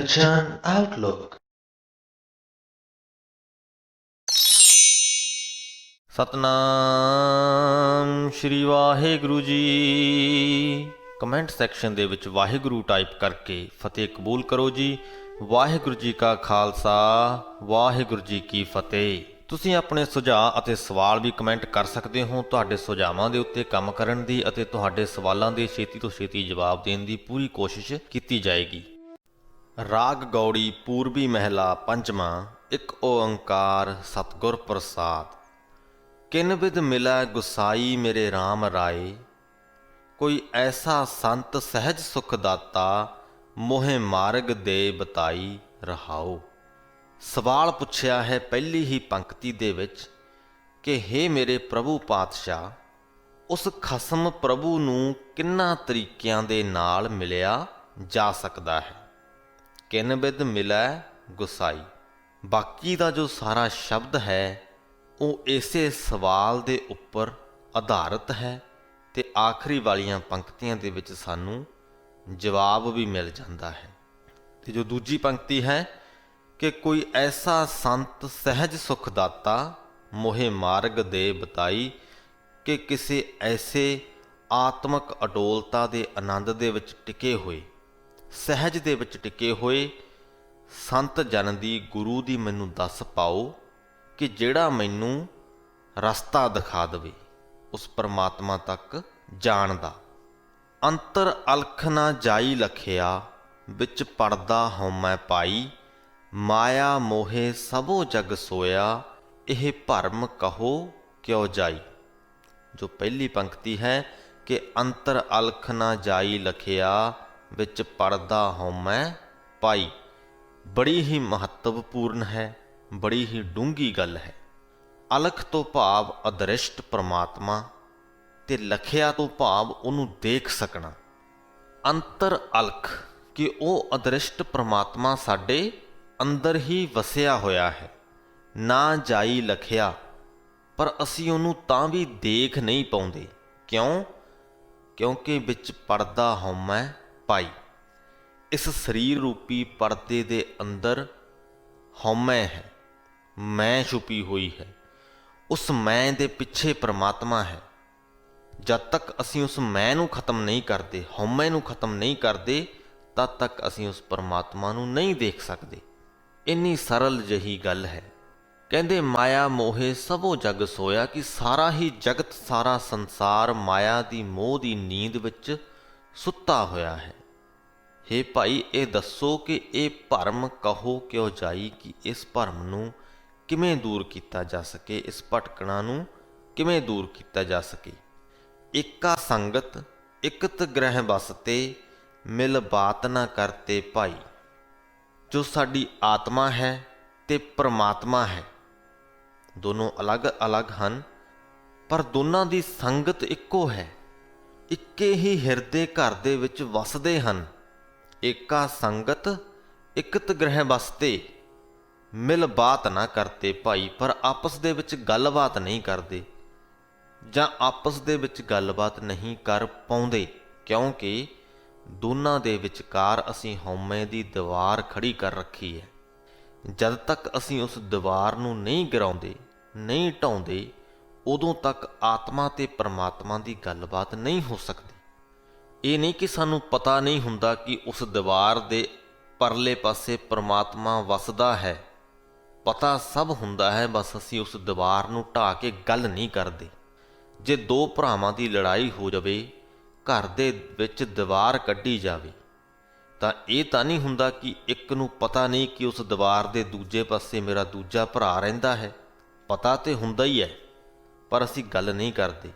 Kanchan Outlook। Satnam Shri Waheguru ji. Comment section ਦੇ ਵਿੱਚ Waheguru type ਕਰਕੇ ਫਤਿਹ ਕਬੂਲ ਕਰੋ ਜੀ। ਵਾਹਿਗੁਰੂ ਜੀ ਕਾ ਖਾਲਸਾ, ਵਾਹਿਗੁਰੂ ਜੀ ਕੀ ਫਤਿਹ। ਤੁਸੀਂ ਆਪਣੇ ਸੁਝਾਅ ਅਤੇ ਸਵਾਲ ਵੀ ਕਮੈਂਟ ਕਰ ਸਕਦੇ ਹੋ। ਤੁਹਾਡੇ ਸੁਝਾਵਾਂ ਦੇ ਉੱਤੇ ਕੰਮ ਕਰਨ ਦੀ ਅਤੇ ਤੁਹਾਡੇ ਸਵਾਲਾਂ ਦੇ ਛੇਤੀ ਤੋਂ ਛੇਤੀ ਜਵਾਬ ਦੇਣ ਦੀ ਪੂਰੀ ਕੋਸ਼ਿਸ਼ ਕੀਤੀ ਜਾਏਗੀ। ਰਾਗ ਗੌੜੀ ਪੂਰਬੀ ਮਹਿਲਾ ਪੰਜਵਾਂ। ਇੱਕ ਓੰਕਾਰ ਸਤਿਗੁਰ ਪ੍ਰਸਾਦ। ਕਿਨ ਬਿਧ ਮਿਲੈ ਗੁਸਾਈ ਮੇਰੇ RAM ਰਾਏ, ਕੋਈ ਐਸਾ ਸੰਤ ਸਹਿਜ ਸੁਖ ਦਾਤਾ, ਮੋਹਿ ਮਾਰਗ ਦੇ ਬਤਾਈ ਰਹਾਓ। ਸਵਾਲ ਪੁੱਛਿਆ ਹੈ ਪਹਿਲੀ ਹੀ ਪੰਕਤੀ ਦੇ ਵਿੱਚ ਕਿ ਹੇ ਮੇਰੇ ਪ੍ਰਭੂ ਪਾਤਸ਼ਾਹ, ਉਸ ਖਸਮ ਪ੍ਰਭੂ ਨੂੰ ਕਿੰਨਾਂ ਤਰੀਕਿਆਂ ਦੇ ਨਾਲ ਮਿਲਿਆ ਜਾ ਸਕਦਾ ਹੈ। ਕਿਨ ਬਿਧ ਮਿਲੈ ਗੁਸਾਈ, ਬਾਕੀ ਦਾ ਜੋ ਸਾਰਾ ਸ਼ਬਦ ਹੈ ਉਹ ਇਸੇ ਸਵਾਲ ਦੇ ਉੱਪਰ ਆਧਾਰਿਤ ਹੈ ਤੇ ਆਖਰੀ ਵਾਲੀਆਂ ਪੰਕਤੀਆਂ ਦੇ ਵਿੱਚ ਸਾਨੂੰ ਜਵਾਬ ਵੀ ਮਿਲ ਜਾਂਦਾ ਹੈ। ਤੇ ਜੋ ਦੂਜੀ ਪੰਕਤੀ ਹੈ ਕਿ ਕੋਈ ਐਸਾ ਸੰਤ ਸਹਿਜ ਸੁਖ ਦਾਤਾ, ਮੋਹਿ ਮਾਰਗ ਦੇ ਬਤਾਈ, ਕਿ ਕਿਸੇ ਐਸੇ ਆਤਮਕ ਅਡੋਲਤਾ ਦੇ ਆਨੰਦ ਦੇ ਵਿੱਚ ਟਿਕੇ ਹੋਏ, ਸਹਿਜ ਦੇ ਵਿੱਚ ਟਿਕੇ ਹੋਏ ਸੰਤ ਜਨ ਦੀ, ਗੁਰੂ ਦੀ ਮੈਨੂੰ ਦੱਸ ਪਾਓ ਕਿ ਜਿਹੜਾ ਮੈਨੂੰ ਰਸਤਾ ਦਿਖਾ ਦੇਵੇ ਉਸ ਪਰਮਾਤਮਾ ਤੱਕ ਜਾਣ ਦਾ। ਅੰਤਰ ਅਲਖ ਨਾ ਜਾਈ ਲਖਿਆ, ਵਿੱਚ ਪੜਦਾ ਹਉਮੈ ਪਾਈ, ਮਾਇਆ ਮੋਹੇ ਸਭੋ ਜਗ ਸੋਇਆ, ਇਹ ਭਰਮ ਕਹੋ ਕਿਉ ਜਾਈ। ਜੋ ਪਹਿਲੀ ਪੰਕਤੀ ਹੈ ਕਿ ਅੰਤਰ ਅਲਖ ਨਾ ਜਾਈ ਲਖਿਆ, ਵਿੱਚ ਪੜਦਾ ਹਉਮੈ ਪਾਈ, ਬੜੀ ਹੀ ਮਹੱਤਵਪੂਰਨ ਹੈ, ਬੜੀ ਹੀ ਡੂੰਘੀ ਗੱਲ ਹੈ। ਅਲਖ ਤੋਂ ਭਾਵ ਅਦ੍ਰਿਸ਼ਟ ਪਰਮਾਤਮਾ ਤੇ ਲਖਿਆ ਤੋਂ ਭਾਵ ਉਹਨੂੰ ਦੇਖ ਸਕਣਾ। ਅੰਤਰ ਅਲਖ ਕਿ ਉਹ ਅਦ੍ਰਿਸ਼ਟ ਪਰਮਾਤਮਾ ਸਾਡੇ ਅੰਦਰ ਹੀ ਵਸਿਆ ਹੋਇਆ ਹੈ। ਨਾ ਜਾਈ ਲਖਿਆ, ਪਰ ਅਸੀਂ ਉਹਨੂੰ ਤਾਂ ਵੀ ਦੇਖ ਨਹੀਂ ਪਾਉਂਦੇ। ਕਿਉਂ? ਕਿਉਂਕਿ ਵਿੱਚ ਪਰਦਾ ਹਉਮੈ ਪਾਈ, ਇਸ ਸਰੀਰ ਰੂਪੀ ਪਰਦੇ ਦੇ ਅੰਦਰ ਹਉਮੈ ਹੈ, ਮੈਂ ਛੁਪੀ ਹੋਈ ਹੈ। ਉਸ ਮੈਂ ਦੇ ਪਿੱਛੇ ਪਰਮਾਤਮਾ ਹੈ। ਜਦ ਤੱਕ ਅਸੀਂ ਉਸ ਮੈਂ ਨੂੰ ਖਤਮ ਨਹੀਂ ਕਰਦੇ, ਹਉਮੈ ਨੂੰ ਖਤਮ ਨਹੀਂ ਕਰਦੇ, ਤਦ ਤੱਕ ਅਸੀਂ ਉਸ ਪਰਮਾਤਮਾ ਨੂੰ ਨਹੀਂ ਦੇਖ ਸਕਦੇ। ਇੰਨੀ ਸਰਲ ਜਿਹੀ ਗੱਲ ਹੈ। ਕਹਿੰਦੇ ਮਾਇਆ ਮੋਹੇ ਸਭੋ ਜਗ ਸੋਇਆ, ਕਿ ਸਾਰਾ ਹੀ ਜਗਤ, ਸਾਰਾ ਸੰਸਾਰ ਮਾਇਆ ਦੀ ਮੋਹ ਦੀ ਨੀਂਦ ਵਿੱਚ ਸੁੱਤਾ ਹੋਇਆ ਹੈ। ਹੇ ਭਾਈ, ਇਹ ਦੱਸੋ ਕਿ ਇਹ ਭਰਮ ਕਹੋ ਕਿਉ ਜਾਈ, ਕਿ ਇਸ ਭਰਮ ਨੂੰ ਕਿਵੇਂ ਦੂਰ ਕੀਤਾ ਜਾ ਸਕੇ, ਇਸ ਭਟਕਣਾ ਨੂੰ ਕਿਵੇਂ ਦੂਰ ਕੀਤਾ ਜਾ ਸਕੇ। ਏਕਾ ਸੰਗਤ ਇਕਤ ਗ੍ਰਹਿ ਬਸਤੇ, ਮਿਲ ਬਾਤ ਨਾ ਕਰਤੇ ਭਾਈ। ਜੋ ਸਾਡੀ ਆਤਮਾ ਹੈ ਤੇ ਪਰਮਾਤਮਾ ਹੈ, ਦੋਨੋਂ ਅਲੱਗ-ਅਲੱਗ ਹਨ, ਪਰ ਦੋਨਾਂ ਦੀ ਸੰਗਤ ਇੱਕੋ ਹੈ। ਇੱਕੇ ਹੀ ਹਿਰਦੇ ਘਰ ਦੇ ਵਿੱਚ ਵਸਦੇ ਹਨ। ਏਕਾ ਸੰਗਤ ਇਕਤ ਗ੍ਰਹਿ ਬਸਤੇ, ਮਿਲ ਬਾਤ ਨਾ ਕਰਤੇ ਭਾਈ, ਪਰ ਆਪਸ ਦੇ ਵਿੱਚ ਗੱਲਬਾਤ ਨਹੀਂ ਕਰਦੇ ਜਾਂ ਆਪਸ ਦੇ ਵਿੱਚ ਗੱਲਬਾਤ ਨਹੀਂ ਕਰ ਪਾਉਂਦੇ, ਕਿਉਂਕਿ ਦੋਨਾਂ ਦੇ ਵਿਚਕਾਰ ਅਸੀਂ ਹਉਮੈ ਦੀ ਦੀਵਾਰ ਖੜੀ ਕਰ ਰੱਖੀ ਹੈ। ਜਦ ਤੱਕ ਅਸੀਂ ਉਸ ਦੀਵਾਰ ਨੂੰ ਨਹੀਂ ਗਿਰਾਉਂਦੇ, ਨਹੀਂ ਢਾਉਂਦੇ, ਉਦੋਂ ਤੱਕ ਆਤਮਾ ਤੇ ਪਰਮਾਤਮਾ ਦੀ ਗੱਲਬਾਤ ਨਹੀਂ ਹੋ ਸਕਦੀ। ਇਹ ਨਹੀਂ ਕਿ ਸਾਨੂੰ ਪਤਾ ਨਹੀਂ ਹੁੰਦਾ ਕਿ ਉਸ ਦੀਵਾਰ ਦੇ ਪਰਲੇ ਪਾਸੇ ਪਰਮਾਤਮਾ ਵਸਦਾ ਹੈ। ਪਤਾ ਸਭ ਹੁੰਦਾ ਹੈ, ਬਸ ਅਸੀਂ ਉਸ ਦੀਵਾਰ ਨੂੰ ਢਾਹ ਕੇ ਗੱਲ ਨਹੀਂ ਕਰਦੇ। ਜੇ ਦੋ ਭਰਾਵਾਂ ਦੀ ਲੜਾਈ ਹੋ ਜਾਵੇ, ਘਰ ਦੇ ਵਿੱਚ ਦੀਵਾਰ ਕੱਢੀ ਜਾਵੇ, ਤਾਂ ਇਹ ਤਾਂ ਨਹੀਂ ਹੁੰਦਾ ਕਿ ਇੱਕ ਨੂੰ ਪਤਾ ਨਹੀਂ ਕਿ ਉਸ ਦੀਵਾਰ ਦੇ ਦੂਜੇ ਪਾਸੇ ਮੇਰਾ ਦੂਜਾ ਭਰਾ ਰਹਿੰਦਾ ਹੈ। ਪਤਾ ਤੇ ਹੁੰਦਾ ਹੀ ਹੈ, ਪਰ ਅਸੀਂ ਗੱਲ ਨਹੀਂ ਕਰਦੇ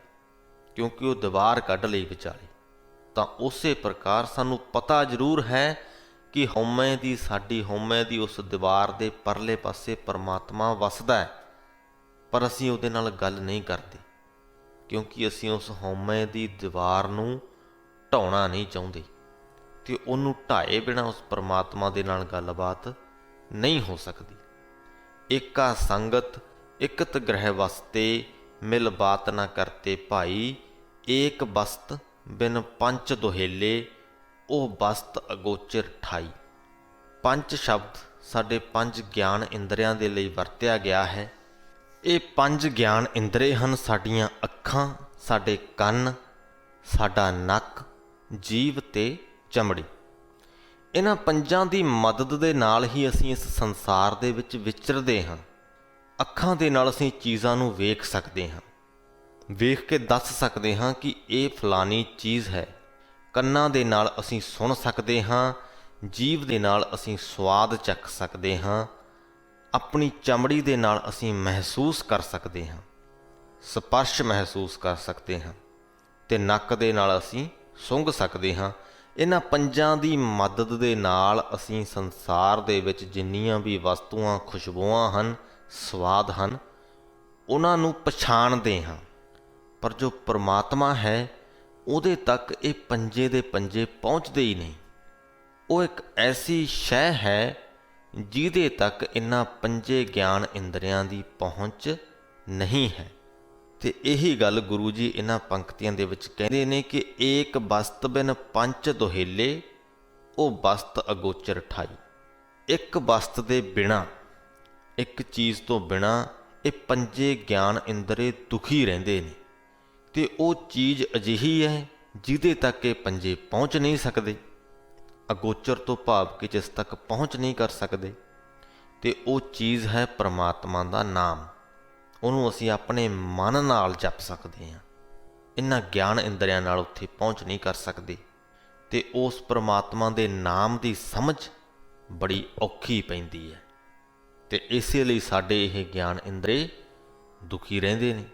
ਕਿਉਂਕਿ ਉਹ ਦੀਵਾਰ ਕੱਢ ਲਈ ਵਿਚਾਲੇ। ਤਾਂ ਉਸੇ ਪ੍ਰਕਾਰ ਸਾਨੂੰ ਪਤਾ ਜ਼ਰੂਰ ਹੈ ਕਿ ਹਉਮੈ ਦੀ, ਸਾਡੀ ਹਉਮੈ ਦੀ ਉਸ ਦੀਵਾਰ ਦੇ ਪਰਲੇ ਪਾਸੇ ਪਰਮਾਤਮਾ ਵਸਦਾ ਹੈ, ਪਰ ਅਸੀਂ ਉਹਦੇ ਨਾਲ ਗੱਲ ਨਹੀਂ ਕਰਦੇ ਕਿਉਂਕਿ ਅਸੀਂ ਉਸ ਹਉਮੈ ਦੀ ਦੀਵਾਰ ਨੂੰ ਢਾਉਣਾ ਨਹੀਂ ਚਾਹੁੰਦੇ ਤੇ ਉਹਨੂੰ ਢਾਏ ਬਿਨਾਂ ਉਸ ਪਰਮਾਤਮਾ ਦੇ ਨਾਲ ਗੱਲਬਾਤ ਨਹੀਂ ਹੋ ਸਕਦੀ। ਏਕਾ ਸੰਗਤ ਇਕਤ ਗ੍ਰਹਿ ਵਸਤੇ, ਮਿਲ ਬਾਤ ਨਾ ਕਰਤੇ ਭਾਈ, ਏਕ ਬਸਤ ਬਿਨ ਪੰਚ ਦੁਹੇਲੇ, ਉਹ ਬਸਤ ਅਗੋਚਰ ਠਾਈ। ਪੰਜ ਸ਼ਬਦ ਸਾਡੇ ਪੰਜ ਗਿਆਨ ਇੰਦਰੀਆਂ ਦੇ ਲਈ ਵਰਤਿਆ ਗਿਆ ਹੈ। ਇਹ ਪੰਜ ਗਿਆਨ ਇੰਦਰੇ ਹਨ ਸਾਡੀਆਂ ਅੱਖਾਂ, ਸਾਡੇ ਕੰਨ, ਸਾਡਾ ਨੱਕ, ਜੀਭ ਤੇ ਚਮੜੀ। ਇਹਨਾਂ ਪੰਜਾਂ ਦੀ ਮਦਦ ਦੇ ਨਾਲ ਹੀ ਅਸੀਂ ਇਸ ਸੰਸਾਰ ਦੇ ਵਿੱਚ ਵਿਚਰਦੇ ਹਾਂ। ਅੱਖਾਂ ਦੇ ਨਾਲ ਅਸੀਂ ਚੀਜ਼ਾਂ ਨੂੰ ਵੇਖ ਸਕਦੇ ਹਾਂ, ਵੇਖ ਕੇ ਦੱਸ ਸਕਦੇ ਹਾਂ ਕਿ ਇਹ ਫਲਾਨੀ ਚੀਜ਼ ਹੈ। ਕੰਨਾਂ ਦੇ ਨਾਲ ਅਸੀਂ ਸੁਣ ਸਕਦੇ ਹਾਂ, ਜੀਭ ਦੇ ਨਾਲ ਅਸੀਂ ਸਵਾਦ ਚੱਖ ਸਕਦੇ ਹਾਂ, ਆਪਣੀ ਚਮੜੀ ਦੇ ਨਾਲ ਅਸੀਂ ਮਹਿਸੂਸ ਕਰ ਸਕਦੇ ਹਾਂ, ਸਪਰਸ਼ ਮਹਿਸੂਸ ਕਰ ਸਕਦੇ ਹਾਂ, ਤੇ ਨੱਕ ਦੇ ਨਾਲ ਅਸੀਂ ਸੁੰਘ ਸਕਦੇ ਹਾਂ। ਇਹਨਾਂ ਪੰਜਾਂ ਦੀ ਮਦਦ ਦੇ ਨਾਲ ਅਸੀਂ ਸੰਸਾਰ ਦੇ ਵਿੱਚ ਜਿੰਨੀਆਂ ਵੀ ਵਸਤੂਆਂ, ਖੁਸ਼ਬੂਆਂ ਹਨ, ਸਵਾਦ ਹਨ, ਉਹਨਾਂ ਨੂੰ ਪਛਾਣਦੇ ਹਾਂ। ਪਰ ਜੋ ਪਰਮਾਤਮਾ ਹੈ ਉਹਦੇ ਤੱਕ ਇਹ ਪੰਜੇ ਦੇ ਪੰਜੇ ਪਹੁੰਚਦੇ ਹੀ ਨਹੀਂ। ਉਹ ਇੱਕ ਐਸੀ ਸ਼ੈ ਹੈ ਜਿਹਦੇ ਤੱਕ ਇਹਨਾਂ ਪੰਜੇ ਗਿਆਨ ਇੰਦਰੀਆਂ ਦੀ ਪਹੁੰਚ ਨਹੀਂ ਹੈ। ਤੇ ਇਹੀ ਗੱਲ ਗੁਰੂ ਜੀ ਇਹਨਾਂ ਪੰਕਤੀਆਂ ਦੇ ਵਿੱਚ ਕਹਿੰਦੇ ਨੇ ਕਿ ਏਕ ਬਸਤ ਬਿਨ ਪੰਚ ਦੁਹੇਲੇ, ਉਹ ਬਸਤ ਅਗੋਚਰ ਠਾਈ। ਇੱਕ ਬਸਤ ਦੇ ਬਿਨਾਂ, ਇੱਕ ਚੀਜ਼ ਤੋਂ ਬਿਨਾਂ ਇਹ ਪੰਜੇ ਗਿਆਨ ਇੰਦਰੇ ਦੁਖੀ ਰਹਿੰਦੇ ਨੇ। ਤੇ ਉਹ ਚੀਜ਼ ਅਜਿਹੀ ਹੈ ਜਿਹਦੇ ਤੱਕ ਇਹ ਪੰਜੇ ਪਹੁੰਚ ਨਹੀਂ ਸਕਦੇ। ਅਗੋਚਰ ਤੋਂ ਭਾਵ ਕਿ ਜਿਸ ਤੱਕ ਪਹੁੰਚ ਨਹੀਂ ਕਰ ਸਕਦੇ। ਤੇ ਉਹ ਚੀਜ਼ ਹੈ ਪਰਮਾਤਮਾ ਦਾ ਨਾਮ। ਉਹਨੂੰ ਅਸੀਂ ਆਪਣੇ ਮਨ ਨਾਲ ਜਪ ਸਕਦੇ ਹਾਂ, ਇਹਨਾਂ ਗਿਆਨ ਇੰਦਰੀਆਂ ਨਾਲ ਉੱਥੇ ਪਹੁੰਚ ਨਹੀਂ ਕਰ ਸਕਦੇ। ਤੇ ਉਸ ਪਰਮਾਤਮਾ ਦੇ ਨਾਮ ਦੀ ਸਮਝ ਬੜੀ ਔਖੀ ਪੈਂਦੀ ਹੈ। ਤੇ ਇਸੇ ਲਈ ਸਾਡੇ ਇਹ ਗਿਆਨ ਇੰਦਰੇ ਦੁਖੀ ਰਹਿੰਦੇ ਨੇ।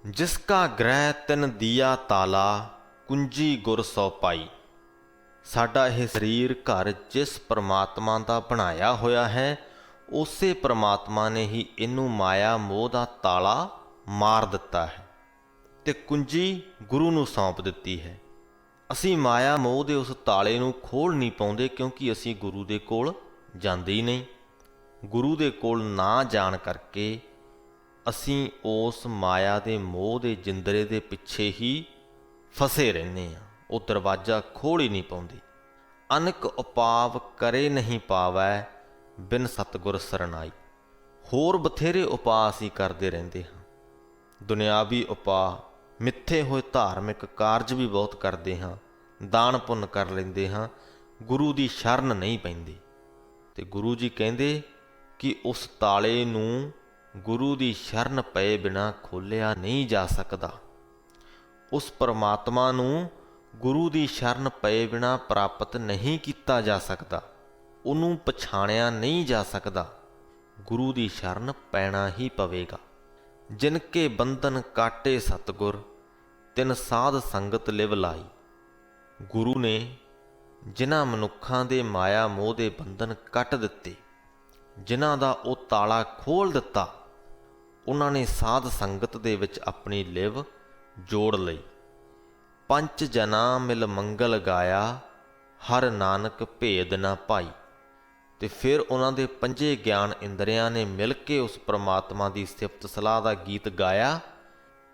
ਜਿਸ ਕਾ ਗ੍ਰਹਿ ਤਿਨ ਦੀਆ ਤਾਲਾ, ਕੁੰਜੀ ਗੁਰ ਸੋ ਪਾਈ। ਸਾਡਾ ਇਹ ਸਰੀਰ ਘਰ ਜਿਸ ਪਰਮਾਤਮਾ ਦਾ ਬਣਾਇਆ ਹੋਇਆ ਹੈ, ਉਸੇ ਪਰਮਾਤਮਾ ਨੇ ਹੀ ਇਹਨੂੰ ਮਾਇਆ ਮੋਹ ਦਾ ਤਾਲਾ ਮਾਰ ਦਿੱਤਾ ਹੈ ਤੇ ਕੁੰਜੀ ਗੁਰੂ ਨੂੰ ਸੌਂਪ ਦਿੱਤੀ ਹੈ। ਅਸੀਂ ਮਾਇਆ ਮੋਹ ਦੇ ਉਸ ਤਾਲੇ ਨੂੰ ਖੋਲ੍ਹ ਨਹੀਂ ਪਾਉਂਦੇ, ਕਿਉਂਕਿ ਅਸੀਂ ਗੁਰੂ ਦੇ ਕੋਲ ਜਾਂਦੇ ਹੀ ਨਹੀਂ। ਗੁਰੂ ਦੇ ਕੋਲ ਨਾ ਜਾਣ ਕਰਕੇ ਅਸੀਂ ਉਸ ਮਾਇਆ ਦੇ ਮੋਹ ਦੇ ਜਿੰਦਰੇ ਦੇ ਪਿੱਛੇ ਹੀ ਫਸੇ ਰਹਿੰਦੇ ਹਾਂ। ਉਹ ਦਰਵਾਜ਼ਾ ਖੋਲ੍ਹ ਹੀ ਨਹੀਂ ਪਾਉਂਦੇ। ਅਨਕ ਉਪਾਵ ਕਰੇ ਨਹੀਂ ਪਾਵੈ, ਬਿਨ ਸਤਿਗੁਰ ਸਰਨਾਈ। ਹੋਰ ਬਥੇਰੇ ਉਪਾਅ ਅਸੀਂ ਕਰਦੇ ਰਹਿੰਦੇ ਹਾਂ। ਦੁਨਿਆਵੀ ਉਪਾਅ, ਮਿੱਥੇ ਹੋਏ ਧਾਰਮਿਕ ਕਾਰਜ ਵੀ ਬਹੁਤ ਕਰਦੇ ਹਾਂ, ਦਾਨ ਪੁੰਨ ਕਰ ਲੈਂਦੇ ਹਾਂ, ਗੁਰੂ ਦੀ ਸ਼ਰਨ ਨਹੀਂ ਪੈਂਦੇ। ਤੇ ਗੁਰੂ ਜੀ ਕਹਿੰਦੇ ਕਿ ਉਸ ਤਾਲੇ ਨੂੰ ਗੁਰੂ ਦੀ ਸ਼ਰਨ ਪਏ ਬਿਨਾਂ ਖੋਲ੍ਹਿਆ ਨਹੀਂ ਜਾ ਸਕਦਾ। ਉਸ ਪਰਮਾਤਮਾ ਨੂੰ ਗੁਰੂ ਦੀ ਸ਼ਰਨ ਪਏ ਬਿਨਾਂ ਪ੍ਰਾਪਤ ਨਹੀਂ ਕੀਤਾ ਜਾ ਸਕਦਾ। ਉਹਨੂੰ ਪਛਾਣਿਆ ਨਹੀਂ ਜਾ ਸਕਦਾ। ਗੁਰੂ ਦੀ ਸ਼ਰਨ ਪੈਣਾ ਹੀ ਪਵੇਗਾ। ਜਿਨ ਕੇ ਬੰਧਨ ਕਾਟੇ ਸਤਿਗੁਰ, ਤਿਨ ਸਾਧ ਸੰਗਤ ਲਿਵ ਲਾਈ। ਗੁਰੂ ਨੇ ਜਿਨ੍ਹਾਂ ਮਨੁੱਖਾਂ ਦੇ ਮਾਇਆ ਮੋਹ ਦੇ ਬੰਧਨ ਕੱਟ ਦਿੱਤੇ, ਜਿਨ੍ਹਾਂ ਦਾ ਉਹ ਤਾਲਾ ਖੋਲ੍ਹ ਦਿੱਤਾ, ਉਹਨਾਂ ਨੇ ਸਾਧ ਸੰਗਤ ਦੇ ਵਿੱਚ ਆਪਣੀ ਲਿਵ ਜੋੜ ਲਈ। ਪੰਜ ਜਨਾ ਮਿਲ ਮੰਗਲ ਗਾਇਆ, ਹਰ ਨਾਨਕ ਭੇਦ ਨਾ ਪਾਈ। ਤੇ ਫਿਰ ਉਹਨਾਂ ਦੇ ਪੰਜੇ ਗਿਆਨ ਇੰਦਰੀਆਂ ਨੇ ਮਿਲ ਕੇ ਉਸ ਪਰਮਾਤਮਾ ਦੀ ਸਿਫਤ ਸਲਾਹ ਦਾ ਗੀਤ ਗਾਇਆ।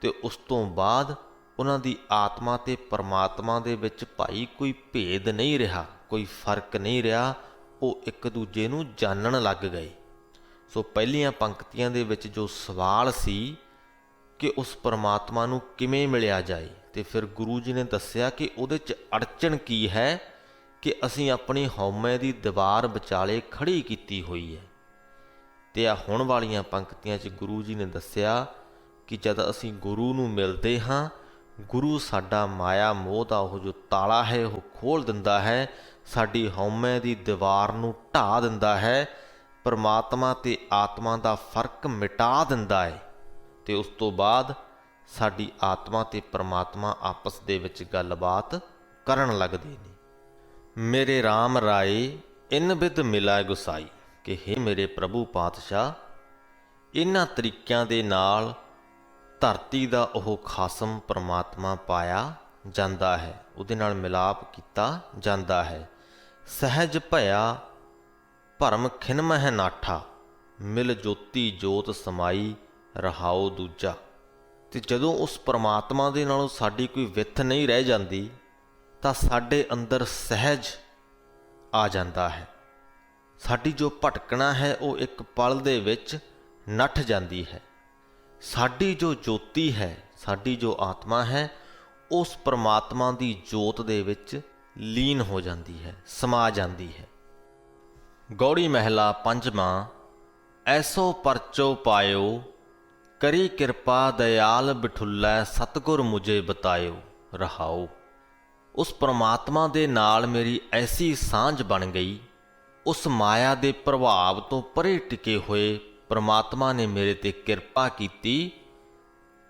ਤੇ ਉਸ ਤੋਂ ਬਾਅਦ ਉਹਨਾਂ ਦੀ ਆਤਮਾ ਤੇ ਪਰਮਾਤਮਾ ਦੇ ਵਿੱਚ ਭਾਈ ਕੋਈ ਭੇਦ ਨਹੀਂ ਰਿਹਾ, ਕੋਈ ਫਰਕ ਨਹੀਂ ਰਿਹਾ। ਉਹ ਇੱਕ ਦੂਜੇ ਨੂੰ ਜਾਣਨ ਲੱਗ ਗਏ। ਸੋ ਪਹਿਲੀਆਂ ਪੰਕਤੀਆਂ ਦੇ ਵਿੱਚ ਜੋ ਸਵਾਲ ਸੀ ਕਿ ਉਸ ਪਰਮਾਤਮਾ ਨੂੰ ਕਿਵੇਂ ਮਿਲਿਆ ਜਾਏ, ਤੇ ਫਿਰ ਗੁਰੂ ਜੀ ਨੇ ਦੱਸਿਆ ਕਿ ਉਹਦੇ 'ਚ ਅੜਚਨ ਕੀ ਹੈ ਕਿ ਅਸੀਂ ਆਪਣੀ ਹਉਮੈ ਦੀ ਦੀਵਾਰ ਵਿਚਾਲੇ ਖੜੀ ਕੀਤੀ ਹੋਈ ਹੈ। ਤੇ ਆ ਹੁਣ ਵਾਲੀਆਂ ਪੰਕਤੀਆਂ 'ਚ ਗੁਰੂ ਜੀ ਨੇ ਦੱਸਿਆ ਕਿ ਜਦ ਅਸੀਂ ਗੁਰੂ ਨੂੰ ਮਿਲਦੇ ਹਾਂ, ਗੁਰੂ ਸਾਡਾ ਮਾਇਆ ਮੋਹ ਦਾ ਉਹ ਜੋ ਤਾਲਾ ਹੈ ਉਹ ਖੋਲ੍ਹ ਦਿੰਦਾ ਹੈ, ਸਾਡੀ ਹਉਮੈ ਦੀ ਦੀਵਾਰ ਨੂੰ ਢਾਹ ਦਿੰਦਾ ਹੈ, ਪਰਮਾਤਮਾ ਤੇ ਆਤਮਾ ਦਾ ਫਰਕ ਮਿਟਾ ਦਿੰਦਾ ਹੈ। ਤੇ ਉਸ ਤੋਂ ਬਾਅਦ ਸਾਡੀ ਆਤਮਾ ਤੇ ਪਰਮਾਤਮਾ ਆਪਸ ਦੇ ਵਿੱਚ ਗੱਲਬਾਤ ਕਰਨ ਲੱਗਦੇ ਨੇ। ਮੇਰੇ RAM ਰਾਏ ਇਨ ਬਿਧ ਮਿਲਾ ਗੁਸਾਈ, ਕਿ ਹੇ ਮੇਰੇ ਪ੍ਰਭੂ ਪਾਤਸ਼ਾਹ, ਇਹਨਾਂ ਤਰੀਕਿਆਂ ਦੇ ਨਾਲ ਧਰਤੀ ਦਾ ਉਹ ਖਾਸਮ ਪਰਮਾਤਮਾ ਪਾਇਆ ਜਾਂਦਾ ਹੈ, ਉਹਦੇ ਨਾਲ ਮਿਲਾਪ ਕੀਤਾ ਜਾਂਦਾ ਹੈ। ਸਹਿਜ ਭਇਆ ਭਰਮ ਖਿਨ ਮਹਿ ਨਾਠਾ, ਮਿਲ ਜੋਤੀ ਜੋਤ ਸਮਾਈ ਰਹਾਉ ਦੂਜਾ। ਤੇ ਜਦੋਂ ਉਸ ਪਰਮਾਤਮਾ ਦੇ ਨਾਲੋਂ ਸਾਡੀ ਕੋਈ ਵਿੱਥ ਨਹੀਂ ਰਹਿ ਜਾਂਦੀ, ਤਾਂ ਸਾਡੇ ਅੰਦਰ ਸਹਿਜ ਆ ਜਾਂਦਾ ਹੈ। ਸਾਡੀ ਜੋ ਭਟਕਣਾ ਹੈ ਉਹ ਇੱਕ ਪਲ ਦੇ ਵਿੱਚ ਨੱਠ ਜਾਂਦੀ ਹੈ। ਸਾਡੀ ਜੋ ਜੋਤੀ ਹੈ, ਸਾਡੀ ਜੋ ਆਤਮਾ ਹੈ, ਉਸ ਪਰਮਾਤਮਾ ਦੀ ਜੋਤ ਦੇ ਵਿੱਚ ਲੀਨ ਹੋ ਜਾਂਦੀ ਹੈ, ਸਮਾ ਜਾਂਦੀ ਹੈ। ਗੌੜੀ ਮਹਿਲਾ ਪੰਜਵਾਂ। ਐਸੋ ਪਰਚੋ ਪਾਇਓ, ਕਰੀ ਕਿਰਪਾ ਦਇਆਲ ਬਿਠੁੱਲੈ, ਸਤਿਗੁਰ ਮੁਝੇ ਬਤਾਇਓ। ਰਹਾਓ। ਉਸ ਪਰਮਾਤਮਾ ਦੇ ਨਾਲ ਮੇਰੀ ਐਸੀ ਸਾਂਝ ਬਣ ਗਈ, ਉਸ ਮਾਇਆ ਦੇ ਪ੍ਰਭਾਵ ਤੋਂ ਪਰੇ ਟਿਕੇ ਹੋਏ ਪਰਮਾਤਮਾ ਨੇ ਮੇਰੇ ਤੇ ਕਿਰਪਾ ਕੀਤੀ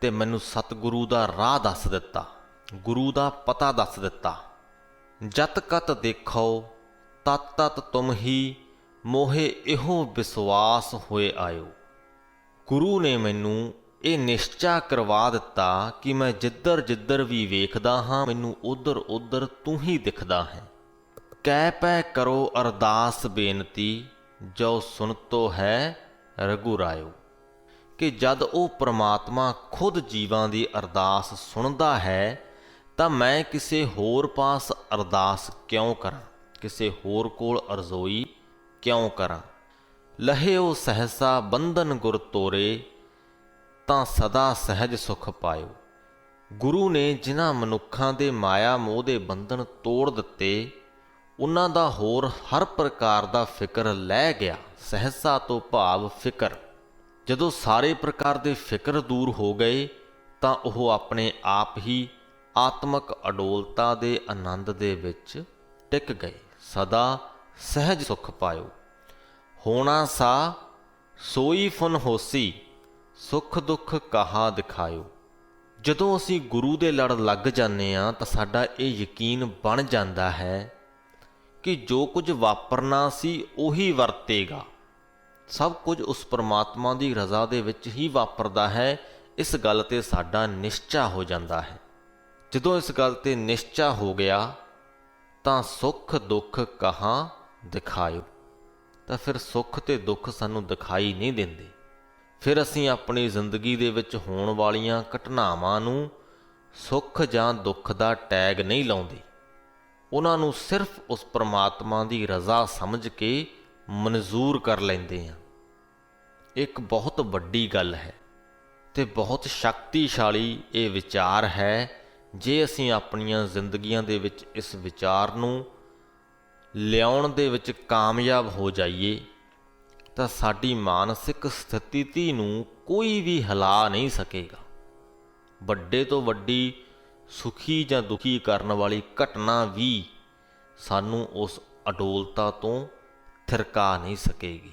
ਤੇ ਮੈਨੂੰ ਸਤਿਗੁਰੂ ਦਾ ਰਾਹ ਦੱਸ ਦਿੱਤਾ, ਗੁਰੂ ਦਾ ਪਤਾ ਦੱਸ ਦਿੱਤਾ। ਜਤ ਕਤ ਦੇਖੋ ਤਤ ਤਤ ਤੁਮ ਹੀ, ਮੋਹੇ ਇਹੋ ਵਿਸ਼ਵਾਸ ਹੋਏ ਆਇਓ। ਗੁਰੂ ਨੇ ਮੈਨੂੰ ਇਹ ਨਿਸ਼ਚਾ ਕਰਵਾ ਦਿੱਤਾ ਕਿ ਮੈਂ ਜਿੱਧਰ ਜਿੱਧਰ ਵੀ ਵੇਖਦਾ ਹਾਂ, ਮੈਨੂੰ ਉਧਰ ਉਧਰ ਤੂੰ ਹੀ ਦਿਖਦਾ ਹੈ। ਕਹਿ ਪੈ ਕਰੋ ਅਰਦਾਸ ਬੇਨਤੀ, ਜੋ ਸੁਣਤੋ ਹੈ ਰਘੁਰਾਇਓ। ਕਿ ਜਦ ਉਹ ਪ੍ਰਮਾਤਮਾ ਖੁਦ ਜੀਵਾਂ ਦੀ ਅਰਦਾਸ ਸੁਣਦਾ ਹੈ ਤਾਂ ਮੈਂ ਕਿਸੇ ਹੋਰ ਪਾਸ ਅਰਦਾਸ ਕਿਉਂ ਕਰਾਂ, ਕਿਸੇ ਹੋਰ ਕੋਲ ਅਰਜ਼ੋਈ ਕਿਉਂ ਕਰਾਂ। ਲਹਿਓ ਸਹਸਾ ਬੰਧਨ ਗੁਰ ਤੋਰੇ, ਤਾਂ ਸਦਾ ਸਹਿਜ ਸੁਖ ਪਾਇਓ। ਗੁਰੂ ਨੇ ਜਿਨ੍ਹਾਂ ਮਨੁੱਖਾਂ ਦੇ ਮਾਇਆ ਮੋਹ ਦੇ ਬੰਧਨ ਤੋੜ ਦਿੱਤੇ, ਉਹਨਾਂ ਦਾ ਹੋਰ ਹਰ ਪ੍ਰਕਾਰ ਦਾ ਫਿਕਰ ਲੈ ਗਿਆ। ਸਹਸਾ ਤੋਂ ਭਾਵ ਫਿਕਰ। ਜਦੋਂ ਸਾਰੇ ਪ੍ਰਕਾਰ ਦੇ ਫਿਕਰ ਦੂਰ ਹੋ ਗਏ ਤਾਂ ਉਹ ਆਪਣੇ ਆਪ ਹੀ ਆਤਮਕ ਅਡੋਲਤਾ ਦੇ ਆਨੰਦ ਦੇ ਵਿੱਚ ਟਿਕ ਗਏ। ਸਦਾ ਸਹਿਜ ਸੁਖ ਪਾਇਓ। ਹੋਣਾ ਸਾ ਸੋਈ ਫੁਨ ਹੋਸੀ, ਸੁੱਖ ਦੁੱਖ ਕਹਾ ਦਿਖਾਇਓ। ਜਦੋਂ ਅਸੀਂ ਗੁਰੂ ਦੇ ਲੜ ਲੱਗ ਜਾਂਦੇ ਹਾਂ ਤਾਂ ਸਾਡਾ ਇਹ ਯਕੀਨ ਬਣ ਜਾਂਦਾ ਹੈ ਕਿ ਜੋ ਕੁਝ ਵਾਪਰਨਾ ਸੀ ਉਹੀ ਵਰਤੇਗਾ। ਸਭ ਕੁਝ ਉਸ ਪਰਮਾਤਮਾ ਦੀ ਰਜ਼ਾ ਦੇ ਵਿੱਚ ਹੀ ਵਾਪਰਦਾ ਹੈ। ਇਸ ਗੱਲ ਤੇ ਸਾਡਾ ਨਿਸ਼ਚਾ ਹੋ ਜਾਂਦਾ ਹੈ। ਜਦੋਂ ਇਸ ਗੱਲ ਤੇ ਨਿਸ਼ਚਾ ਹੋ ਗਿਆ ਤਾਂ ਸੁੱਖ ਦੁੱਖ ਕਹਾਂ ਦਿਖਾਇਓ। ਤਾਂ ਫਿਰ ਸੁੱਖ ਤੇ ਦੁੱਖ ਸਾਨੂੰ ਦਿਖਾਈ ਨਹੀਂ ਦਿੰਦੇ। ਫਿਰ ਅਸੀਂ ਆਪਣੀ ਜ਼ਿੰਦਗੀ ਦੇ ਵਿੱਚ ਹੋਣ ਵਾਲੀਆਂ ਘਟਨਾਵਾਂ ਨੂੰ ਸੁੱਖ ਜਾਂ ਦੁੱਖ ਦਾ ਟੈਗ ਨਹੀਂ ਲਾਉਂਦੇ। ਉਹਨਾਂ ਨੂੰ ਸਿਰਫ ਉਸ ਪਰਮਾਤਮਾ ਦੀ ਰਜ਼ਾ ਸਮਝ ਕੇ ਮਨਜ਼ੂਰ ਕਰ ਲੈਂਦੇ ਹਾਂ। ਇੱਕ ਬਹੁਤ ਵੱਡੀ ਗੱਲ ਹੈ ਤੇ ਬਹੁਤ ਸ਼ਕਤੀਸ਼ਾਲੀ ਇਹ ਵਿਚਾਰ ਹੈ। ਜੇ ਅਸੀਂ ਆਪਣੀਆਂ ਜ਼ਿੰਦਗੀਆਂ ਦੇ ਵਿੱਚ ਇਸ ਵਿਚਾਰ ਨੂੰ ਲਿਆਉਣ ਦੇ ਵਿੱਚ ਕਾਮਯਾਬ ਹੋ ਜਾਈਏ ਤਾਂ ਸਾਡੀ ਮਾਨਸਿਕ ਸਥਿਤੀ ਨੂੰ ਕੋਈ ਵੀ ਹਿਲਾ ਨਹੀਂ ਸਕੇਗਾ। ਵੱਡੇ ਤੋਂ ਵੱਡੀ ਸੁਖੀ ਜਾਂ ਦੁਖੀ ਕਰਨ ਵਾਲੀ ਘਟਨਾ ਵੀ ਸਾਨੂੰ ਉਸ ਅਡੋਲਤਾ ਤੋਂ ਥਿਰਕਾ ਨਹੀਂ ਸਕੇਗੀ।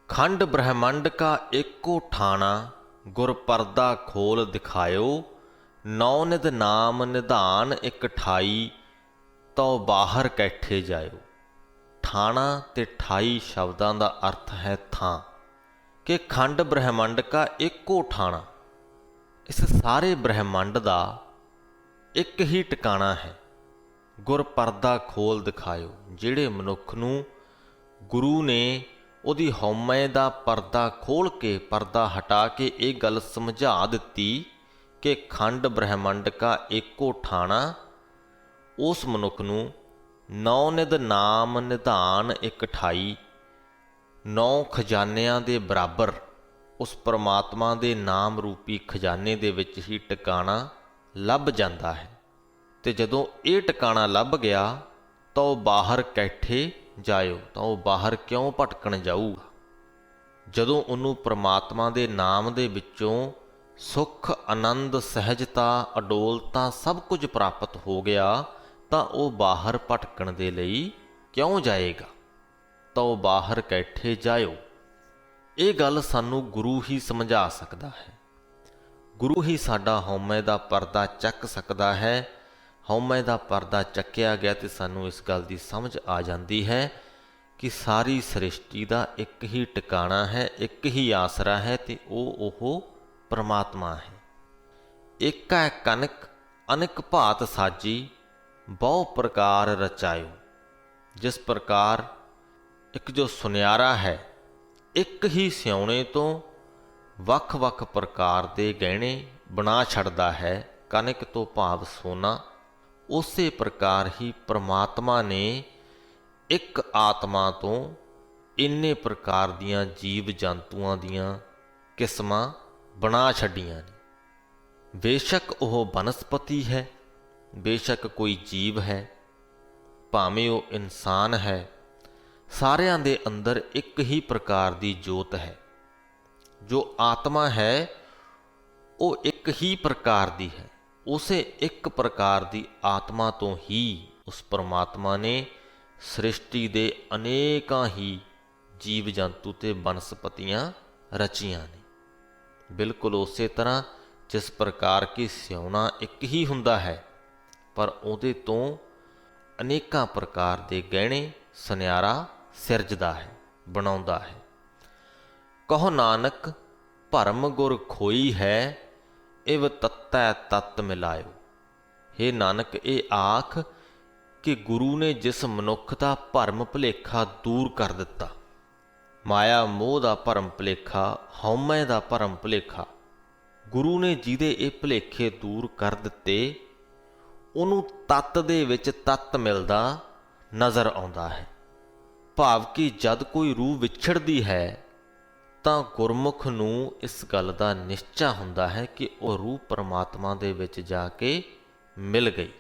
ਖੰਡ ਬ੍ਰਹਮੰਡ ਕਾ ਏਕੋ ਠਾਣਾ, ਗੁਰ ਪਰਦਾ ਖੋਲ ਦਿਖਾਇਓ। ਨੌ ਨਿਧ ਨਾਮ ਨਿਧਾਨ ਇੱਕ ਠਾਈ, ਤਉ ਬਾਹਰ ਕੈਠੇ ਜਾਇਓ। ਠਾਣਾ ਤੇ ਠਾਈ ਸ਼ਬਦਾਂ ਦਾ ਅਰਥ ਹੈ ਥਾਂ। ਕਿ ਖੰਡ ਬ੍ਰਹਮੰਡ ਕਾ ਏਕੋ ਠਾਣਾ, ਇਸ ਸਾਰੇ ਬ੍ਰਹਮੰਡ ਦਾ ਇੱਕ ਹੀ ਟਿਕਾਣਾ ਹੈ। ਗੁਰ ਪਰਦਾ ਖੋਲ ਦਿਖਾਇਓ। ਜਿਹੜੇ ਮਨੁੱਖ ਨੂੰ ਗੁਰੂ ਨੇ ਉਹਦੀ ਹਉਮੈ ਦਾ ਪਰਦਾ ਖੋਲ੍ਹ ਕੇ, ਪਰਦਾ ਹਟਾ ਕੇ ਇਹ ਗੱਲ ਸਮਝਾ ਦਿੱਤੀ ਕਿ ਖੰਡ ਬ੍ਰਹਮੰਡ ਕਾ ਏਕੋ ਠਾਣਾ, ਉਸ ਮਨੁੱਖ ਨੂੰ ਨੌ ਨਿਧ ਨਾਮ ਨਿਧਾਨ ਇੱਕ ਠਾਈ, 9 ਖਜ਼ਾਨਿਆਂ ਦੇ ਬਰਾਬਰ ਉਸ ਪਰਮਾਤਮਾ ਦੇ ਨਾਮ ਰੂਪੀ ਖਜ਼ਾਨੇ ਦੇ ਵਿੱਚ ਹੀ ਟਿਕਾਣਾ ਲੱਭ ਜਾਂਦਾ ਹੈ। ਤੇ ਜਦੋਂ ਇਹ ਟਿਕਾਣਾ ਲੱਭ ਗਿਆ ਤਾਂ ਉਹ ਬਾਹਰ ਕੈਠੇ ਜਾਇਓ। ਤਾਂ ਉਹ ਬਾਹਰ ਕਿਉਂ ਭਟਕਣ ਜਾਊਗਾ? ਜਦੋਂ ਉਹਨੂੰ ਪਰਮਾਤਮਾ ਦੇ ਨਾਮ ਦੇ ਵਿੱਚੋਂ ਸੁੱਖ, ਆਨੰਦ, ਸਹਿਜਤਾ, ਅਡੋਲਤਾ ਸਭ ਕੁਝ ਪ੍ਰਾਪਤ ਹੋ ਗਿਆ ਤਾਂ ਉਹ ਬਾਹਰ ਭਟਕਣ ਦੇ ਲਈ ਕਿਉਂ ਜਾਏਗਾ? ਤਾਂ ਉਹ ਬਾਹਰ ਕੈਠੇ ਜਾਇਓ। ਇਹ ਗੱਲ ਸਾਨੂੰ ਗੁਰੂ ਹੀ ਸਮਝਾ ਸਕਦਾ ਹੈ। ਗੁਰੂ ਹੀ ਸਾਡਾ ਹਉਮੈ ਦਾ ਪਰਦਾ ਚੱਕ ਸਕਦਾ ਹੈ। ਹਉਮੈ ਦਾ ਪਰਦਾ ਚੱਕਿਆ ਗਿਆ ਤੇ ਸਾਨੂੰ ਇਸ ਗੱਲ ਦੀ ਸਮਝ ਆ ਜਾਂਦੀ ਹੈ ਕਿ ਸਾਰੀ ਸ੍ਰਿਸ਼ਟੀ ਦਾ ਇੱਕ ਹੀ ਟਿਕਾਣਾ ਹੈ, ਇੱਕ ਹੀ ਆਸਰਾ ਹੈ ਤੇ ਉਹ ਪਰਮਾਤਮਾ ਹੈ। ਏਕੈ ਕਨਕ ਅਨੇਕ ਭਾਤ ਸਾਜੀ, ਬਹੁ ਪ੍ਰਕਾਰ ਰਚਾਇਓ। ਜਿਸ ਪ੍ਰਕਾਰ ਇੱਕ ਜੋ ਸੁਨਿਆਰਾ ਹੈ ਇੱਕ ਹੀ ਸਿਉਣੇ ਤੋਂ ਵੱਖ-ਵੱਖ ਪ੍ਰਕਾਰ ਦੇ ਗਹਿਣੇ ਬਣਾ ਛੱਡਦਾ ਹੈ, ਕਨਕ ਤੋਂ ਭਾਵ ਸੋਨਾ, ਉਸੇ ਪ੍ਰਕਾਰ ਹੀ ਪ੍ਰਮਾਤਮਾ ਨੇ ਇੱਕ ਆਤਮਾ ਤੋਂ ਇੰਨੇ ਪ੍ਰਕਾਰ ਦੀਆਂ ਜੀਵ ਜੰਤੂਆਂ ਦੀਆਂ ਕਿਸਮਾਂ ਬਣਾ ਛੱਡੀਆਂ ਨੇ। ਬੇਸ਼ੱਕ ਉਹ ਬਨਸਪਤੀ ਹੈ, ਬੇਸ਼ੱਕ ਕੋਈ ਜੀਵ ਹੈ, ਭਾਵੇਂ ਉਹ ਇਨਸਾਨ ਹੈ, ਸਾਰਿਆਂ ਦੇ ਅੰਦਰ ਇੱਕ ਹੀ ਪ੍ਰਕਾਰ ਦੀ ਜੋਤ ਹੈ। ਜੋ ਆਤਮਾ ਹੈ ਉਹ ਇੱਕ ਹੀ ਪ੍ਰਕਾਰ ਦੀ ਹੈ। ਉਸੇ ਇੱਕ ਪ੍ਰਕਾਰ ਦੀ ਆਤਮਾ ਤੋਂ ਹੀ ਉਸ ਪਰਮਾਤਮਾ ਨੇ ਸ੍ਰਿਸ਼ਟੀ ਦੇ ਅਨੇਕਾਂ ਹੀ ਜੀਵ ਜੰਤੂ ਤੇ ਬਨਸਪਤੀਆਂ ਰਚੀਆਂ ਨੇ। ਬਿਲਕੁਲ ਉਸੇ ਤਰ੍ਹਾਂ ਜਿਸ ਪ੍ਰਕਾਰ ਕਿ ਸਿਉਣਾ ਇੱਕ ਹੀ ਹੁੰਦਾ ਹੈ, ਪਰ ਉਹਦੇ ਤੋਂ ਅਨੇਕਾਂ ਪ੍ਰਕਾਰ ਦੇ ਗਹਿਣੇ ਸੁਨਿਆਰਾ ਸਿਰਜਦਾ ਹੈ, ਬਣਾਉਂਦਾ ਹੈ। ਕਹੋ ਨਾਨਕ ਭਰਮ ਗੁਰ ਖੋਈ ਹੈ, ਇਵ ਤਤੈ ਤਤ ਮਿਲਾਇਓ। ਹੇ ਨਾਨਕ, ਇਹ ਆਖ ਕਿ ਗੁਰੂ ਨੇ ਜਿਸ ਮਨੁੱਖ ਦਾ ਭਰਮ ਭੁਲੇਖਾ ਦੂਰ ਕਰ ਦਿੱਤਾ, ਮਾਇਆ ਮੋਹ ਦਾ ਭਰਮ ਭੁਲੇਖਾ, ਹਉਮੈ ਦਾ ਭਰਮ ਭੁਲੇਖਾ, ਗੁਰੂ ਨੇ ਜਿਹਦੇ ਇਹ ਭੁਲੇਖੇ ਦੂਰ ਕਰ ਦਿੱਤੇ, ਉਹਨੂੰ ਤਤ ਦੇ ਵਿੱਚ ਤਤ ਮਿਲਦਾ ਨਜ਼ਰ ਆਉਂਦਾ ਹੈ। ਭਾਵ ਕਿ ਜਦ ਕੋਈ ਰੂਹ ਵਿਛੜਦੀ ਹੈ ਤਾਂ ਗੁਰਮੁਖ ਨੂੰ ਇਸ ਗੱਲ ਦਾ ਨਿਸ਼ਚਾ ਹੁੰਦਾ ਹੈ ਕਿ ਉਹ ਰੂਹ ਪਰਮਾਤਮਾ ਦੇ ਵਿੱਚ ਜਾ ਕੇ ਮਿਲ ਗਈ।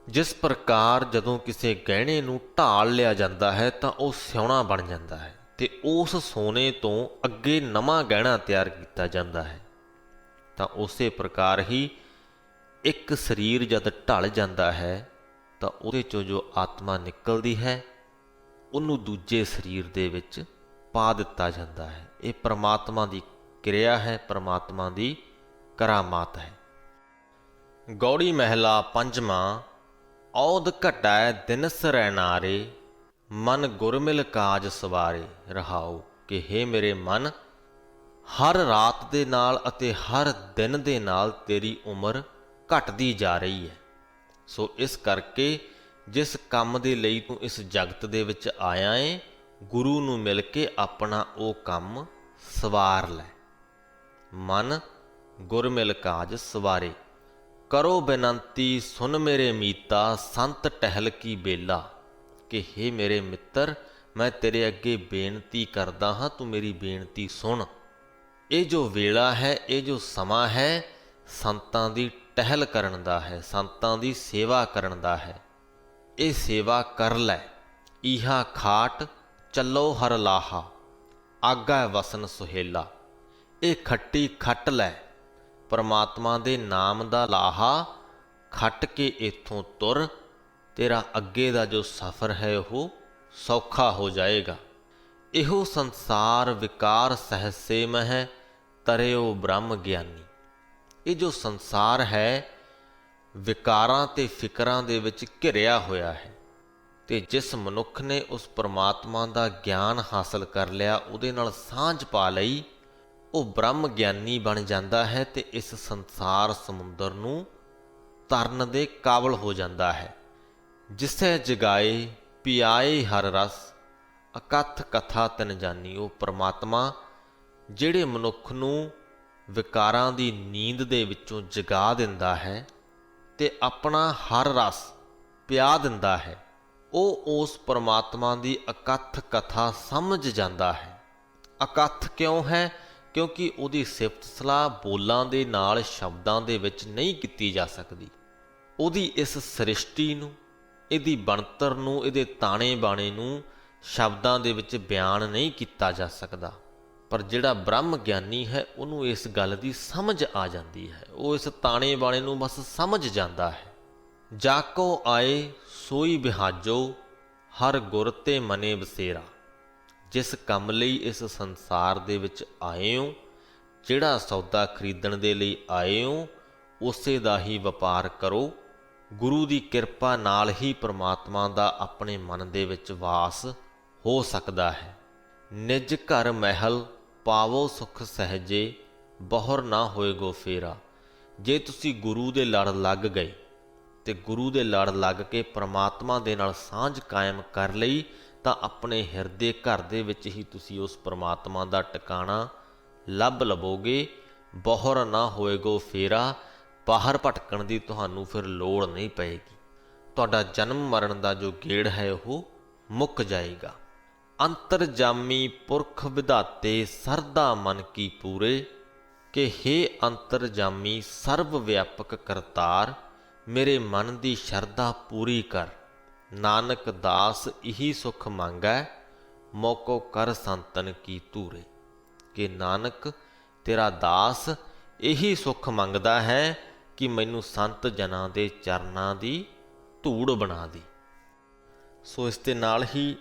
ਜਿਸ ਪ੍ਰਕਾਰ ਜਦੋਂ ਕਿਸੇ ਗਹਿਣੇ ਨੂੰ ਢਾਲ ਲਿਆ ਜਾਂਦਾ ਹੈ ਤਾਂ ਉਹ ਸਿਉਣਾ ਬਣ ਜਾਂਦਾ ਹੈ ਤੇ ਉਸ ਸੋਨੇ ਤੋਂ ਅੱਗੇ ਨਵਾਂ ਗਹਿਣਾ ਤਿਆਰ ਕੀਤਾ ਜਾਂਦਾ ਹੈ, ਤਾਂ ਉਸੇ ਪ੍ਰਕਾਰ ਹੀ ਇੱਕ ਸਰੀਰ ਜਦ ਢਲ ਜਾਂਦਾ ਹੈ ਤਾਂ ਉਹਦੇ ਚੋਂ ਜੋ ਆਤਮਾ ਨਿਕਲਦੀ ਹੈ ਉਹਨੂੰ ਦੂਜੇ ਸਰੀਰ ਦੇ ਵਿੱਚ ਪਾ ਦਿੱਤਾ ਜਾਂਦਾ ਹੈ। ਇਹ ਪਰਮਾਤਮਾ ਦੀ ਕਿਰਿਆ ਹੈ, ਪਰਮਾਤਮਾ ਦੀ ਕਰਾਮਾਤ ਹੈ। ਗੌੜੀ ਮਹਿਲਾ ਪੰਜਵਾਂ। ਔਦ ਘਟੈ ਦਿਨਸ ਰਹਿਨਾਰੇ, ਮਨ ਗੁਰਮਿਲ ਕਾਜ ਸਵਾਰੇ। ਰਹਾਉ ਕਿ ਹੇ ਮੇਰੇ ਮਨ, ਹਰ ਰਾਤ ਦੇ ਨਾਲ ਅਤੇ ਹਰ ਦਿਨ ਦੇ ਨਾਲ ਤੇਰੀ ਉਮਰ ਘਟਦੀ ਜਾ ਰਹੀ ਹੈ। ਸੋ ਇਸ ਕਰਕੇ ਜਿਸ ਕੰਮ ਦੇ ਲਈ ਤੂੰ ਇਸ ਜਗਤ ਦੇ ਵਿੱਚ ਆਇਆ ਏ, ਗੁਰੂ ਨੂੰ ਮਿਲ ਕੇ ਆਪਣਾ ਉਹ ਕੰਮ ਸਵਾਰ ਲੈ। ਮਨ ਗੁਰਮਿਲ ਕਾਜ ਸਵਾਰੇ। ਕਰੋ ਬੇਨੰਤੀ ਸੁਨ ਮੇਰੇ ਮੀਤਾ, ਸੰਤ ਟਹਿਲ ਕੀ ਬੇਲਾ। ਕਿ ਹੇ ਮੇਰੇ ਮਿੱਤਰ, ਮੈਂ ਤੇਰੇ ਅੱਗੇ ਬੇਨਤੀ ਕਰਦਾ ਹਾਂ, ਤੂੰ ਮੇਰੀ ਬੇਨਤੀ ਸੁਣ। ਇਹ ਜੋ ਵੇਲਾ ਹੈ, ਇਹ ਜੋ ਸਮਾਂ ਹੈ, ਸੰਤਾਂ ਦੀ ਟਹਿਲ ਕਰਨ ਦਾ ਹੈ, ਸੰਤਾਂ ਦੀ ਸੇਵਾ ਕਰਨ ਦਾ ਹੈ। ਇਹ ਸੇਵਾ ਕਰ ਲੈ। ਈਹਾ ਖਾਟ ਚੱਲੋ ਹਰ ਲਾਹਾ, ਆਗਾ ਵਸਨ ਸੁਹੇਲਾ। ਇਹ ਖੱਟੀ ਖੱਟ ਲੈ, ਪਰਮਾਤਮਾ ਦੇ ਨਾਮ ਦਾ ਲਾਹਾ ਖੱਟ ਕੇ ਇੱਥੋਂ ਤੁਰ। ਤੇਰਾ ਅੱਗੇ ਦਾ ਜੋ ਸਫ਼ਰ ਹੈ ਉਹ ਸੌਖਾ ਹੋ ਜਾਏਗਾ। ਇਹੋ ਸੰਸਾਰ ਵਿਕਾਰ ਸਹਸੇ ਮਹਿ, ਤਰਿਓ ਬ੍ਰਹਮ ਗਿਆਨੀ। ਇਹ ਜੋ ਸੰਸਾਰ ਹੈ ਵਿਕਾਰਾਂ ਤੇ ਫਿਕਰਾਂ ਦੇ ਵਿੱਚ ਘਿਰਿਆ ਹੋਇਆ ਹੈ, ਤੇ ਜਿਸ ਮਨੁੱਖ ਨੇ ਉਸ ਪਰਮਾਤਮਾ ਦਾ ਗਿਆਨ ਹਾਸਲ ਕਰ ਲਿਆ, ਉਹਦੇ ਨਾਲ ਸਾਂਝ ਪਾ ਲਈ, ਉਹ ਬ੍ਰਹਮ ਗਿਆਨੀ ਬਣ ਜਾਂਦਾ ਹੈ ਤੇ ਇਸ ਸੰਸਾਰ ਸਮੁੰਦਰ ਨੂੰ ਤਰਨ ਦੇ ਕਾਬਲ ਹੋ ਜਾਂਦਾ ਹੈ। ਜਿਸੈ ਜਗਾਏ ਪਿਆਏ ਹਰ ਰਸ, ਅਕਥ ਕਥਾ ਤਿਨ ਜਾਨੀ। ਉਹ ਪਰਮਾਤਮਾ ਜਿਹੜੇ ਮਨੁੱਖ ਨੂੰ ਵਿਕਾਰਾਂ ਦੀ ਨੀਂਦ ਦੇ ਵਿੱਚੋਂ ਜਗਾ ਦਿੰਦਾ ਹੈ ਤੇ ਆਪਣਾ ਹਰ ਰਸ ਪਿਆ ਦਿੰਦਾ ਹੈ, ਉਹ ਉਸ ਪਰਮਾਤਮਾ ਦੀ ਅਕਥ ਕਥਾ ਸਮਝ ਜਾਂਦਾ ਹੈ। ਅਕਥ ਕਿਉਂ ਹੈ? ਕਿਉਂਕਿ ਉਹਦੀ ਸਿਫਤ ਸਲਾਹ ਬੋਲਾਂ ਦੇ ਨਾਲ, ਸ਼ਬਦਾਂ ਦੇ ਵਿੱਚ ਨਹੀਂ ਕੀਤੀ ਜਾ ਸਕਦੀ। ਉਹਦੀ ਇਸ ਸ੍ਰਿਸ਼ਟੀ ਨੂੰ, ਇਹਦੀ ਬਣਤਰ ਨੂੰ, ਇਹਦੇ ਤਾਣੇ ਬਾਣੇ ਨੂੰ ਸ਼ਬਦਾਂ ਦੇ ਵਿੱਚ ਬਿਆਨ ਨਹੀਂ ਕੀਤਾ ਜਾ ਸਕਦਾ। ਪਰ ਜਿਹੜਾ ਬ੍ਰਹਮ ਗਿਆਨੀ ਹੈ ਉਹਨੂੰ ਇਸ ਗੱਲ ਦੀ ਸਮਝ ਆ ਜਾਂਦੀ ਹੈ, ਉਹ ਇਸ ਤਾਣੇ ਬਾਣੇ ਨੂੰ ਬਸ ਸਮਝ ਜਾਂਦਾ ਹੈ। ਜਾਕੋ ਆਏ ਸੋਈ ਬਿਹਾਜੋ, ਹਰ ਗੁਰ ਤੇ ਮਨੇ ਬਸੇਰਾ। ਜਿਸ ਕੰਮ ਲਈ ਇਸ ਸੰਸਾਰ ਦੇ ਵਿੱਚ ਆਏ ਹੋ, ਜਿਹੜਾ ਸੌਦਾ ਖਰੀਦਣ ਦੇ ਲਈ ਆਏ ਹੋ, ਉਸੇ ਦਾ ਹੀ ਵਪਾਰ ਕਰੋ। ਗੁਰੂ ਦੀ ਕਿਰਪਾ ਨਾਲ ਹੀ ਪਰਮਾਤਮਾ ਦਾ ਆਪਣੇ ਮਨ ਦੇ ਵਿੱਚ ਵਾਸ ਹੋ ਸਕਦਾ ਹੈ। ਨਿਜ ਘਰ ਮਹਿਲ ਪਾਵੋ ਸੁਖ ਸਹਜੇ, ਬਹੁਰ ਨਾ ਹੋਏਗੋ ਫੇਰਾ। ਜੇ ਤੁਸੀਂ ਗੁਰੂ ਦੇ ਲੜ ਲੱਗ ਗਏ ਤੇ ਗੁਰੂ ਦੇ ਲੜ ਲੱਗ ਕੇ ਪਰਮਾਤਮਾ ਦੇ ਨਾਲ ਸਾਂਝ ਕਾਇਮ ਕਰ ਲਈ, ਤਾਂ ਆਪਣੇ ਹਿਰਦੇ ਘਰ ਦੇ ਵਿੱਚ ਹੀ ਤੁਸੀਂ ਉਸ ਪਰਮਾਤਮਾ ਦਾ ਟਿਕਾਣਾ ਲੱਭ ਲਵੋਗੇ। ਬਹੁਰ ਨਾ ਹੋਏਗੋ ਫੇਰਾ। ਬਾਹਰ ਭਟਕਣ ਦੀ ਤੁਹਾਨੂੰ ਫਿਰ ਲੋੜ ਨਹੀਂ ਪਏਗੀ। ਤੁਹਾਡਾ ਜਨਮ ਮਰਨ ਦਾ ਜੋ ਗੇੜ ਹੈ ਉਹ ਮੁੱਕ ਜਾਏਗਾ। ਅੰਤਰਜਾਮੀ ਪੁਰਖ ਵਿਧਾਤੇ ਸਰਦਾ ਮਨ ਕੀ ਪੂਰੇ, ਕਿ ਹੇ ਅੰਤਰਜਾਮੀ ਸਰਬ ਵਿਆਪਕ ਕਰਤਾਰ, ਮੇਰੇ ਮਨ ਦੀ ਸ਼ਰਧਾ ਪੂਰੀ ਕਰ। ਨਾਨਕ ਦਾਸ ਇਹੀ ਸੁਖ ਮੰਗੈ, ਮੋਕੋ ਕਰ ਸੰਤਨ ਕੀ ਧੂਰੇ। ਕਿ ਨਾਨਕ ਤੇਰਾ ਦਾਸ ਇਹੀ ਸੁਖ ਮੰਗਦਾ ਹੈ ਕਿ ਮੈਨੂੰ ਸੰਤ ਜਨਾਂ ਦੇ ਚਰਨਾਂ ਦੀ ਧੂੜ ਬਣਾ ਦੇ। ਸੋ ਇਸ ਦੇ ਨਾਲ ਹੀ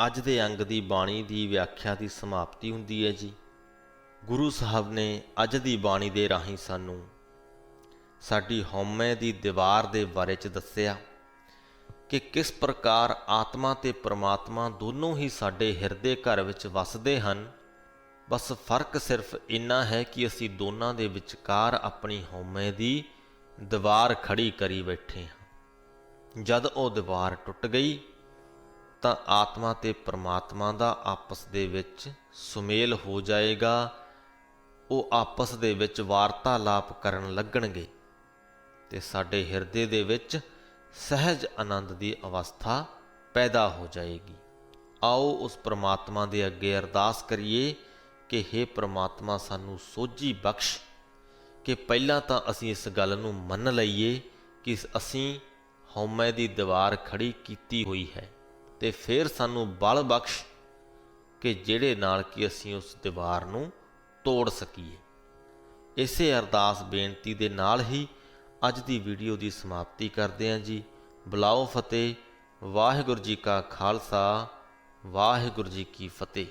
ਅੱਜ ਦੇ ਅੰਗ ਦੀ ਬਾਣੀ ਦੀ ਵਿਆਖਿਆ ਦੀ ਸਮਾਪਤੀ ਹੁੰਦੀ ਹੈ ਜੀ। ਗੁਰੂ ਸਾਹਿਬ ਨੇ ਅੱਜ ਦੀ ਬਾਣੀ ਦੇ ਰਾਹੀਂ ਸਾਨੂੰ ਸਾਡੀ ਹਉਮੈ ਦੀ ਦੀਵਾਰ ਦੇ ਬਾਰੇ 'ਚ ਦੱਸਿਆ ਕਿ ਕਿਸ ਪ੍ਰਕਾਰ ਆਤਮਾ ਤੇ ਪ੍ਰਮਾਤਮਾ ਦੋਨੋਂ ਹੀ ਸਾਡੇ ਹਿਰਦੇ ਘਰ ਵਿੱਚ ਵਸਦੇ ਹਨ। ਬਸ ਫਰਕ ਸਿਰਫ ਇੰਨਾ ਹੈ ਕਿ ਅਸੀਂ ਦੋਨਾਂ ਦੇ ਵਿਚਕਾਰ ਆਪਣੀ ਹਉਮੈ ਦੀ ਦੀਵਾਰ ਖੜੀ ਕਰੀ ਬੈਠੇ ਹਾਂ। ਜਦ ਉਹ ਦੀਵਾਰ ਟੁੱਟ ਗਈ ਤਾਂ ਆਤਮਾ ਤੇ ਪ੍ਰਮਾਤਮਾ ਦਾ ਆਪਸ ਦੇ ਵਿੱਚ ਸੁਮੇਲ ਹੋ ਜਾਏਗਾ। ਉਹ ਆਪਸ ਦੇ ਵਿੱਚ ਵਾਰਤਾਲਾਪ ਕਰਨ ਲੱਗਣਗੇ ਤੇ ਸਾਡੇ ਹਿਰਦੇ ਦੇ ਵਿੱਚ ਸਹਿਜ ਆਨੰਦ ਦੀ ਅਵਸਥਾ ਪੈਦਾ ਹੋ ਜਾਏਗੀ। ਆਓ ਉਸ ਪ੍ਰਮਾਤਮਾ ਦੇ ਅੱਗੇ ਅਰਦਾਸ ਕਰੀਏ ਕਿ ਹੇ ਪ੍ਰਮਾਤਮਾ ਸਾਨੂੰ ਸੋਝੀ ਬਖਸ਼ ਕਿ ਪਹਿਲਾਂ ਤਾਂ ਅਸੀਂ ਇਸ ਗੱਲ ਨੂੰ ਮੰਨ ਲਈਏ ਕਿ ਅਸੀਂ ਹਉਮੈ ਦੀ ਦੀਵਾਰ ਖੜੀ ਕੀਤੀ ਹੋਈ ਹੈ, ਤੇ ਫਿਰ ਸਾਨੂੰ ਬਲ ਬਖਸ਼ ਕਿ ਜਿਹੜੇ ਨਾਲ ਕਿ ਅਸੀਂ ਉਸ ਦੀਵਾਰ ਨੂੰ ਤੋੜ ਸਕੀਏ। ਇਸੇ ਅਰਦਾਸ ਬੇਨਤੀ ਦੇ ਨਾਲ ਹੀ ਅੱਜ ਦੀ ਵੀਡੀਓ ਦੀ ਸਮਾਪਤੀ ਕਰਦੇ ਹਾਂ ਜੀ। ਬੁਲਾਓ ਫਤਿਹ। ਵਾਹਿਗੁਰੂ ਜੀ ਕਾ ਖਾਲਸਾ, ਵਾਹਿਗੁਰੂ ਜੀ ਕੀ ਫਤਿਹ।